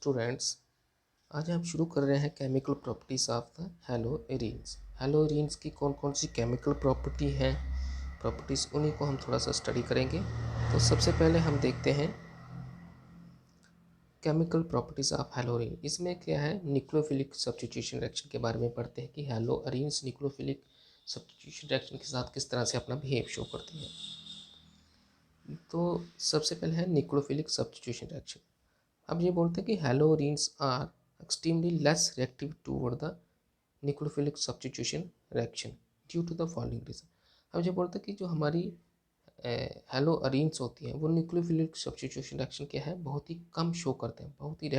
Students, आज हम शुरू कर रहे हैं chemical properties of the haloarenes. Haloarenes की कौन कौन सी केमिकल प्रॉपर्टी हैं, प्रॉपर्टीज, उन्हीं को हम थोड़ा सा स्टडी करेंगे। तो सबसे पहले हम देखते हैं केमिकल प्रॉपर्टीज ऑफ हेलोरीन। इसमें क्या है, न्यूक्लियोफिलिक सब्स्टिट्यूशन रिएक्शन के बारे में पढ़ते हैं कि हेलोएरीन्स न्यूक्लियोफिलिक सब्स्टिट्यूशन रिएक्शन के साथ किस तरह से अपना बिहेव शो करती हैं। तो सबसे पहले है न्यूक्लियोफिलिक सब्स्टिट्यूशन रिएक्शन। अब ये बोलते हैं कि haloarenes are extremely less reactive toward the nucleophilic substitution reaction due to the following reason. अब ये बोलते हैं कि जो हमारी हेलोरीन्स होती हैं वो न्यूक्लियोफिलिक सब्स्टिट्यूशन रिएक्शन क्या है, बहुत ही कम शो करते हैं, बहुत ही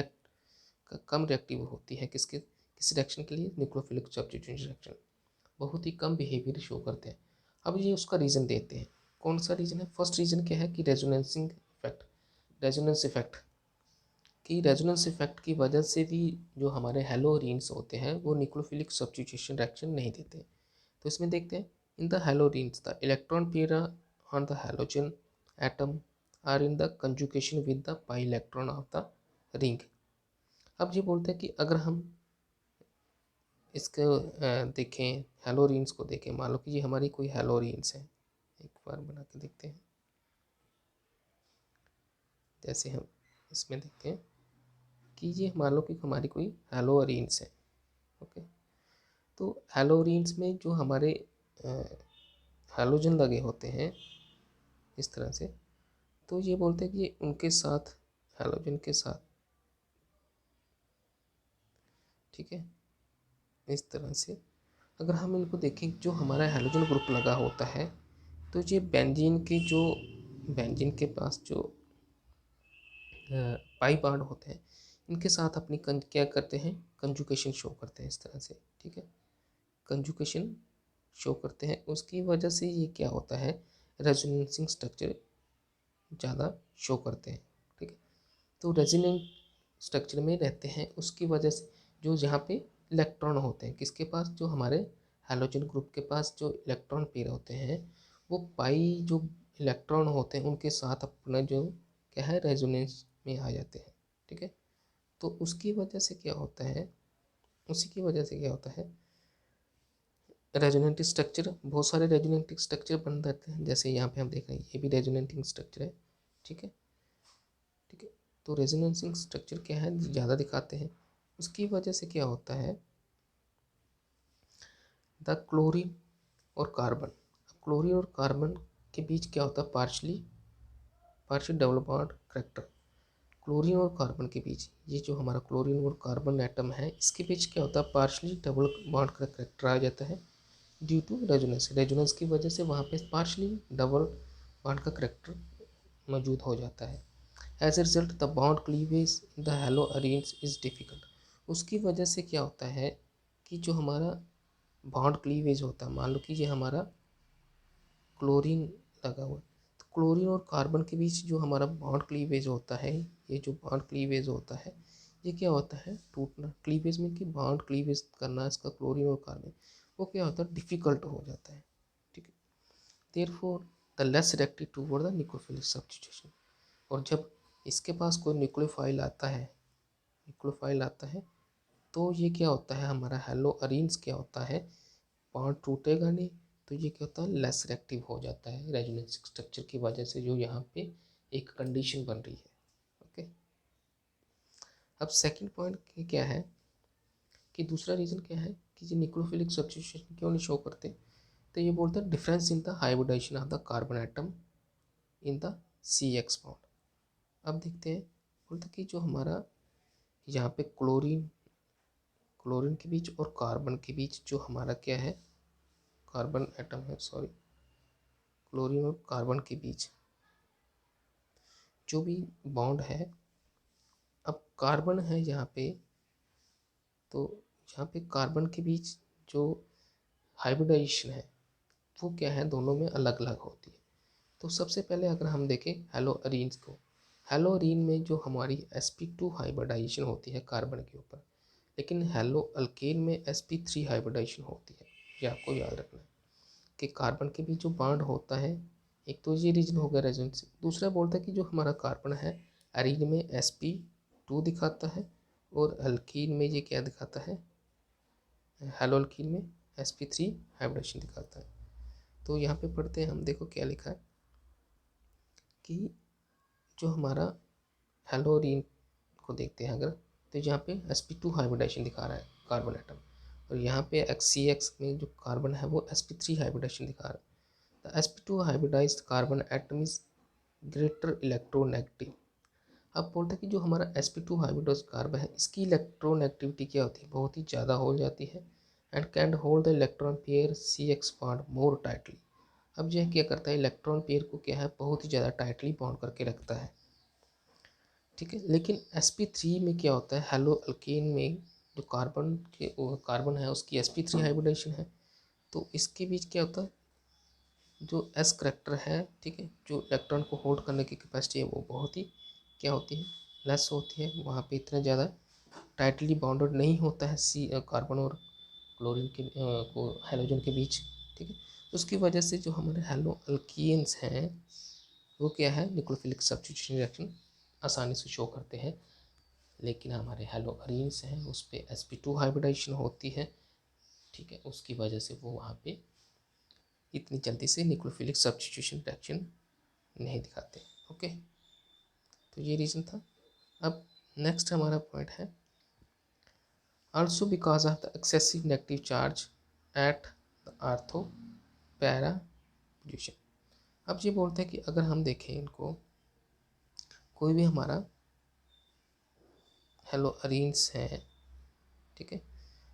कम रिएक्टिव होती है। किस रिएक्शन के लिए? Nucleophilic substitution reaction. बहुत ही कम बिहेवियर शो करते हैं। अब ये उसका रीज़न देते हैं। कौन सा रीज़न है? फर्स्ट रीज़न क्या है कि रेजोनेंसिंग इफेक्ट, रेजोनेंस इफेक्ट कि रेजोनेंस इफेक्ट की वजह से भी जो हमारे हेलोरीन्स होते हैं वो न्यूक्लियोफिलिक सब्स्टिट्यूशन रिएक्शन नहीं देते। तो इसमें देखते हैं, in the haloarenes the electron pair on the halogen atom are in the conjugation with the pi electron of the ring. अब ये बोलते हैं कि अगर हम इसको देखें, हेलोरीन्स को देखें, मान लो कि ये हमारी कोई हेलोरीन्स है, एक बार बना के देखते हैं। जैसे हम इसमें देखते हैं कि ये मान लो कि हमारी कोई हेलोरीन्स है, ओके। तो हेलोरीन्स में जो हमारे हेलोजन लगे होते हैं इस तरह से, तो ये बोलते हैं कि उनके साथ, हेलोजन के साथ, ठीक है, इस तरह से अगर हम इनको देखें, जो हमारा हेलोजन ग्रुप लगा होता है, तो ये बेंजीन के पास जो पाई बॉन्ड होते हैं, इनके साथ अपनी क्या करते हैं, कंजुगेशन शो करते हैं इस तरह से, ठीक है, कंजुगेशन शो करते हैं। उसकी वजह से ये क्या होता है, रेजोनेंसिंग स्ट्रक्चर ज़्यादा शो करते हैं, ठीक है। तो रेजोनेंट स्ट्रक्चर में रहते हैं, उसकी वजह से जो जहाँ पे इलेक्ट्रॉन होते हैं, किसके पास, जो हमारे हेलोजन ग्रुप के पास जो इलेक्ट्रॉन पेयर होते हैं, वो पाई जो इलेक्ट्रॉन होते हैं उनके साथ अपना जो क्या है, रेजोनेंस में आ जाते हैं, ठीक है। तो उसकी वजह से क्या होता है, उसी की वजह से क्या होता है, रेजोनेंटिंग स्ट्रक्चर, बहुत सारे रेजोनेंटिंग स्ट्रक्चर बन जाते हैं। जैसे यहाँ पे हम देख रहे हैं, ये भी रेजोनेंटिंग स्ट्रक्चर है, ठीक है, ठीक है। तो रेजोनेंसिंग स्ट्रक्चर क्या है, ज़्यादा दिखाते हैं। उसकी वजह से क्या होता है, द क्लोरीन और कार्बन, क्लोरीन और कार्बन के बीच क्या होता है, partial double bond character. Chlorine और कार्बन के बीच, ये जो हमारा क्लोरीन और कार्बन एटम है, इसके बीच क्या होता है, पार्शियली डबल बॉन्ड का करेक्टर आ जाता है ड्यू टू रेजोनेंस। रेजोनेंस की वजह से वहाँ पे पार्शियली डबल बॉन्ड का करेक्टर मौजूद हो जाता है। As a result the bond cleavage in the haloarenes is difficult. उसकी वजह से क्या होता है कि जो हमारा बॉन्ड क्लीवेज होता है, मान लो कि ये हमारा क्लोरीन लगा हुआ है, तो क्लोरीन और कार्बन के बीच जो हमारा बॉन्ड क्लीवेज होता है, ये जो बॉन्ड क्लीवेज होता है, ये क्या होता है, टूटना, क्लीवेज में कि बॉन्ड क्लीवेज करना इसका क्लोरीन और कार्बन, वो क्या होता है, डिफ़िकल्ट हो जाता है, ठीक है। Therefore the less reactive toward the nucleophilic substitution. और जब इसके पास कोई न्यूक्लियोफाइल आता है तो ये क्या होता है, हमारा हेलोएरीन्स क्या होता है, बॉन्ड टूटेगा नहीं, तो ये क्या होता है, लेस रिएक्टिव हो जाता है रेजोनेंस स्ट्रक्चर की वजह से, जो यहाँ पे एक कंडीशन बन रही है, ओके। अब सेकंड पॉइंट क्या है कि दूसरा रीज़न क्या है कि ये न्यूक्लियोफिलिक सब्स्टिट्यूशन क्यों नहीं शो करते। तो ये बोलते हैं difference in the hybridisation of the carbon atom in the CX bond. अब देखते हैं, बोलते हैं कि जो हमारा यहाँ पे क्लोरीन के बीच और कार्बन के बीच जो हमारा क्या है, कार्बन एटम है, सॉरी, क्लोरीन और कार्बन के बीच जो भी बॉन्ड है, अब कार्बन है यहाँ पे, तो यहाँ पे कार्बन के बीच जो हाइब्रिडाइजेशन है वो क्या है, दोनों में अलग अलग होती है। तो सबसे पहले अगर हम देखें हेलोएरीन्स को, हेलोरीन में जो हमारी sp2 हाइब्रिडाइजेशन होती है कार्बन के ऊपर, लेकिन हेलो अल्केन में sp3 हाइब्रिडाइजेशन होती है। ये आपको याद रखना है कि कार्बन के बीच जो बॉन्ड होता है, एक तो ये रीजन हो गया रेजोनेंस, दूसरा बोलता है कि जो हमारा कार्बन है एरीन में sp2 sp2 दिखाता है, और अल्कीन में ये क्या दिखाता है, हेलो अल्कीन में sp3 हाइब्रिडेशन दिखाता है। तो यहाँ पे पढ़ते हैं हम, देखो क्या लिखा है कि जो हमारा हेलोरीन को देखते हैं अगर, तो यहाँ पे sp2 हाइब्रिडेशन दिखा रहा है कार्बन एटम, और यहाँ पे CX में जो कार्बन है वो sp3 हाइब्रिडेशन दिखा रहा है। The sp2 hybridised carbon atom is greater electronegative. अब बोलते हैं कि जो हमारा sp2 हाइब्रिडाइज्ड कार्बन है, इसकी इलेक्ट्रोनेगेटिविटी क्या होती है, बहुत ही ज़्यादा हो जाती है, and can hold the electron pair CX bond more tightly. अब यह क्या करता है, इलेक्ट्रॉन पेयर को क्या है, बहुत ही ज़्यादा टाइटली बॉन्ड करके रखता है, ठीक है। लेकिन sp3 में क्या होता है, हेलो अल्केन में जो कार्बन है उसकी sp3 हाइब्रिडेशन है, तो इसके बीच क्या होता है, जो s करेक्टर है, ठीक है, जो इलेक्ट्रॉन को होल्ड करने की कैपेसिटी है वो बहुत ही क्या होती है, लेस होती है, वहाँ पे इतना ज़्यादा टाइटली बाउंडेड नहीं होता है कार्बन और क्लोरीन के को हेलोजन के बीच, ठीक है। उसकी वजह से जो हमारे हेलो अल्कीन्स हैं वो क्या है, न्यूक्लियोफिलिक सब्स्टिट्यूशन रिएक्शन आसानी से शो करते हैं। लेकिन हमारे हेलो अरीन्स हैं उस पर sp2 हाइब्रिडाइजेशन होती है, ठीक है, उसकी वजह से वो वहाँ पे इतनी जल्दी से न्यूक्लियोफिलिक सब्स्टिट्यूशन रिएक्शन नहीं दिखाते। ओके, तो ये रीज़न था। अब नेक्स्ट हमारा पॉइंट है, also because of the excessive negative charge at the ortho para position. अब ये बोलते हैं कि अगर हम देखें इनको, कोई भी हमारा हेलो अरीन्स है, ठीक है,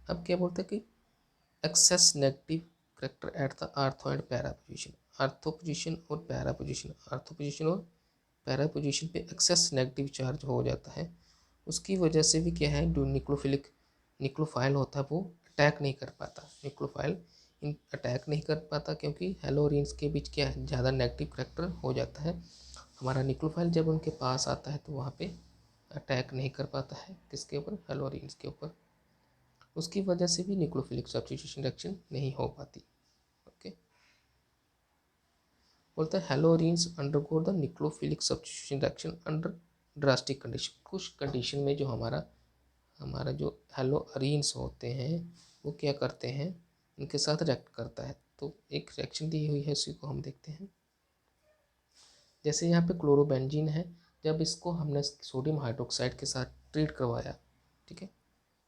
अब क्या बोलते हैं कि excess negative character at the ortho and para position. Ortho position और पैरा पोजिशन, आर्थो पोजिशन और पैरा पोजिशन पे एक्सेस नेगेटिव चार्ज हो जाता है, उसकी वजह से भी क्या है, जो न्यूक्लियोफाइल होता है वो अटैक नहीं कर पाता, न्यूक्लियोफाइल अटैक नहीं कर पाता, क्योंकि हेलोरीन्स के बीच क्या है, ज़्यादा नेगेटिव करेक्टर हो जाता है। हमारा न्यूक्लियोफाइल जब उनके पास आता है तो वहाँ पे अटैक नहीं कर पाता है, किसके ऊपर, हेलोरीन्स के ऊपर, उसकी वजह से भी न्यूक्लियोफिलिक सब्स्टिट्यूशन रिएक्शन नहीं हो पाती। ओके, बोलते हैं haloarenes undergo the nucleophilic substitution reaction under drastic condition. कुछ कंडीशन में जो हमारा जो हेलोरीन्स होते हैं वो क्या करते हैं, इनके साथ रिएक्ट करता है। तो एक रिएक्शन दी हुई है, उसी को हम देखते हैं। जैसे यहाँ पे क्लोरोबेंजीन है, जब इसको हमने सोडियम हाइड्रोक्साइड के साथ ट्रीट करवाया, ठीक है,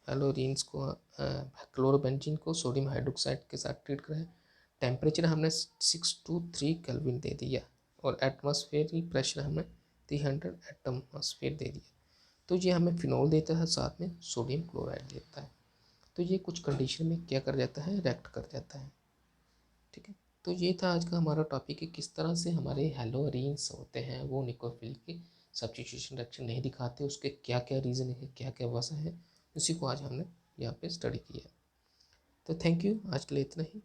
हेलोरीन्स को क्लोरोबेंजीन को सोडियम हाइड्रोक्साइड के साथ ट्रीट कराया, टेम्परेचर हमने 623 केल्विन दे दिया, और एटमॉस्फेरिक प्रेशर हमें 300 एटमॉस्फेयर दे दिया, तो ये हमें फिनॉल देता है, साथ में सोडियम क्लोराइड देता है। तो ये कुछ कंडीशन में क्या कर जाता है, रिएक्ट कर जाता है, ठीक है। तो ये था आज का हमारा टॉपिक कि किस तरह से हमारे हेलोरीन्स होते हैं वो न्यूक्लियोफिलिक सब्स्टिट्यूशन रिएक्शन नहीं दिखाते, उसके क्या क्या रीज़न है, क्या क्या वजह है, उसी को आज हमने यहाँ पे स्टडी किया। तो थैंक यू, आज के लिए इतना ही।